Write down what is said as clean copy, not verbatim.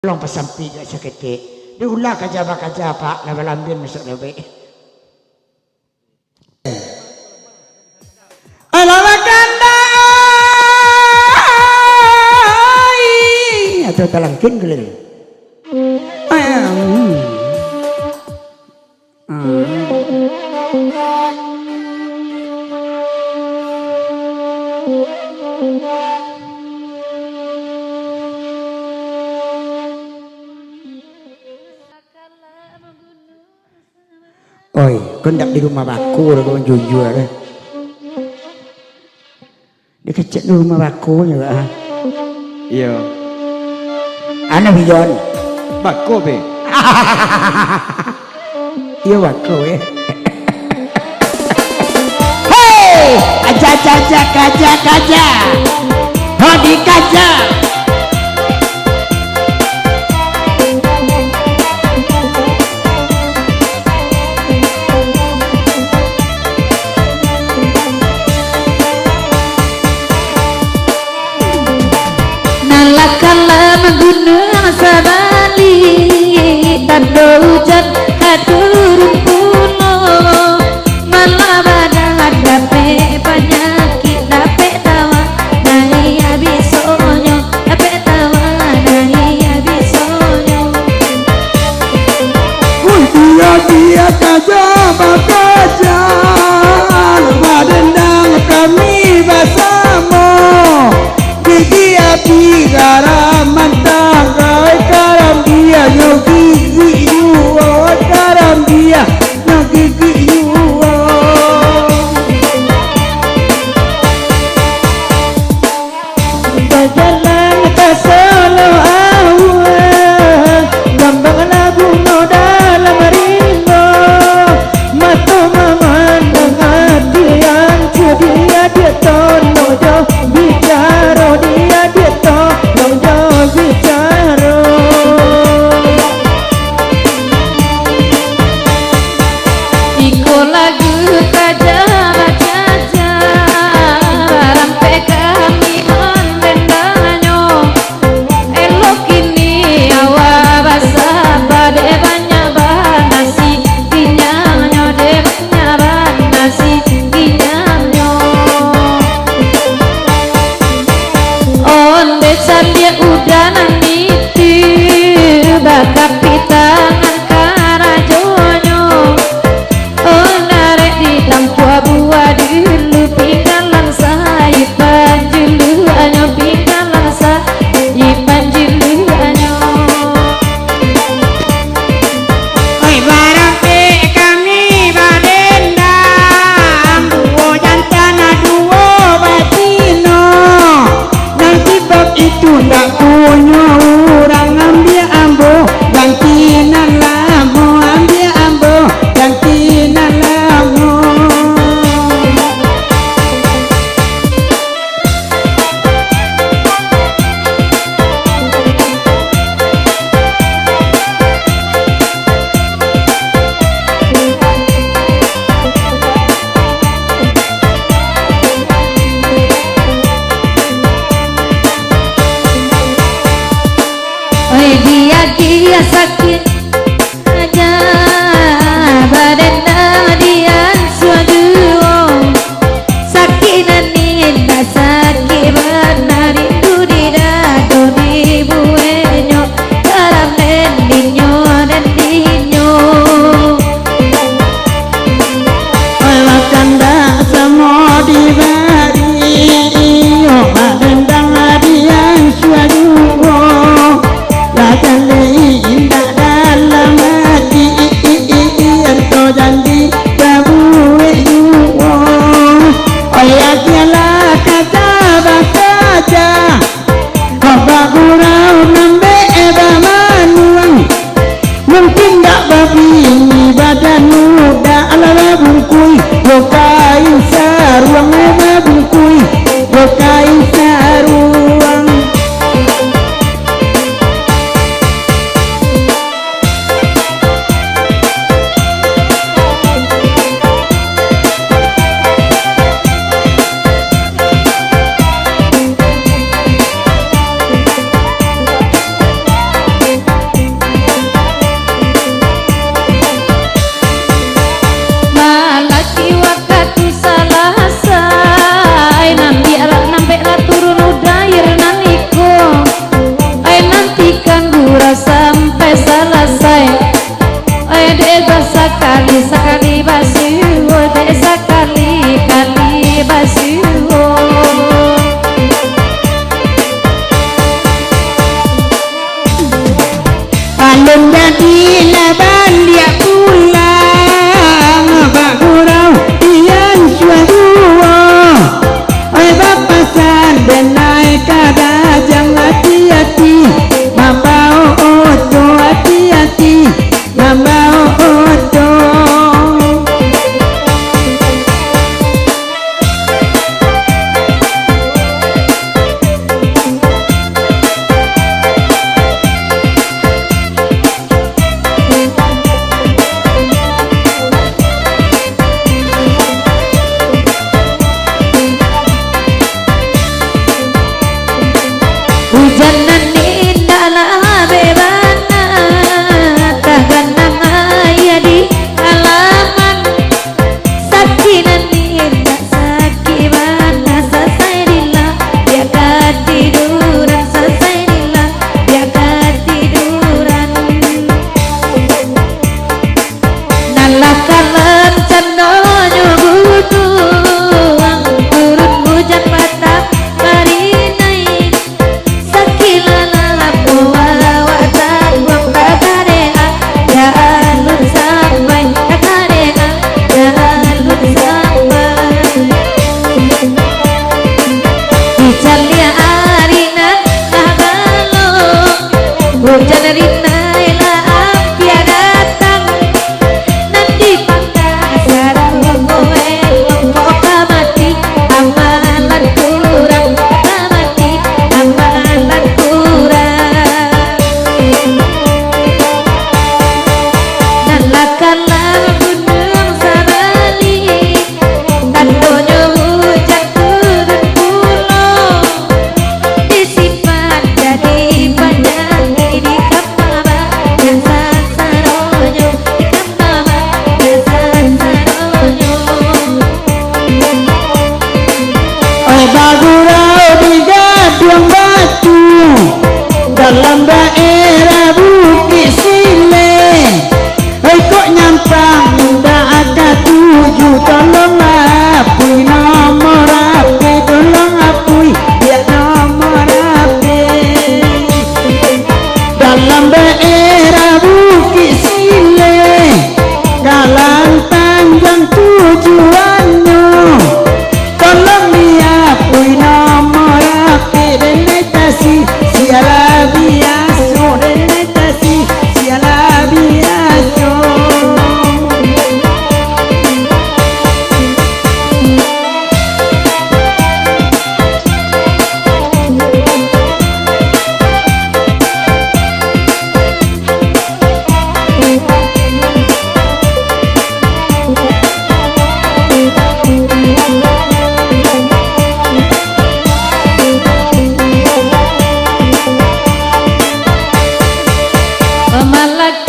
Long pasampi gak sakit. Diulah kaja pak labalambin masuk lebih. Alawakandai atau talangkin gelin. Oi, kondak di rumah baku udah kawan jujur deh. Dia kecil di rumah baku juga. Iya. Anak bijon. Baku be. Iya baku ya. Hei, aja kaja. Hodi kaja. Gunung Sabali tanda hujan katurun puno malah badan dape penyakit dape tawa dari abisonyo dape tawa dari abisonyo Dia kaja bakaja madendang kami bersama gigi api garam mantang garam dia yogi yuwa garam dia yogi yuwa berjalan ke solo awal gambang lagu no dalam ringo mata memandang hati yang ceria dia tono jauh bicara dia tono jauh bicara iko lagu kaja baca rampe kami mendenganyo elok ini awa basa bade banyak banasi ginyamyo de banyak banasi ginyamyo onde sandia udah nanti bakap pitangan karajonyo onarek di tampua buah dulu pinggalan saya panjulu anyo pinggalan saya panjulu anyo Oi barampe kami badendang duo jantana duo batino. Nanti bab itu ndak punya orang ambil ambo gantinan lamo ambil ambo gantinan lamo. oi dia sakit aja badendang dia suaduo sakinan ninda sakit benar itu di dado di buenyo dalam dendinyo Oi wakanda semua diberi badendang adian suaduo. Indah sekali basuh dek sekali basuh. Alun jadi laban dia pulang Abang gurau ian suadua Oi bapak sanden naik kadajang hati-hati Mambau oto hati-hati Mambau oto Hujanan indahlah bebana Taganang ayah di halaman Sakinan indah sakimana Selesai dilah dia ketiduran Selesai dilah dia ketiduran Nalah kalan cendonya gunung Turun hujan patah mari naik Sakilala puawatan wang kakadea Jalur sampai kakadea Jalur sampai Icalia arina nagalo Hujan rinai lah dia datang Nanti pangkasar gue Moga mati amalan kurang Moga mati amalan kurang Nalakalah gunung sabali Tandonya hujan turun pulau Disimpan jadi panjang di kamaba Dan sasaronyo di kamaba Dan sasaronyo Oi bagurau di Gadung Batu Dalam daerah Bukit Sile Oi kok nyampang ndak ada 7 Tolong apui nomor HP Tolong apui ya nomor HP Dalam daerah Bukit Sile Galang Tanjang tujuannya Tolong diapui nomor HP Denetasi siala biaso Denetasi siala biaso Malak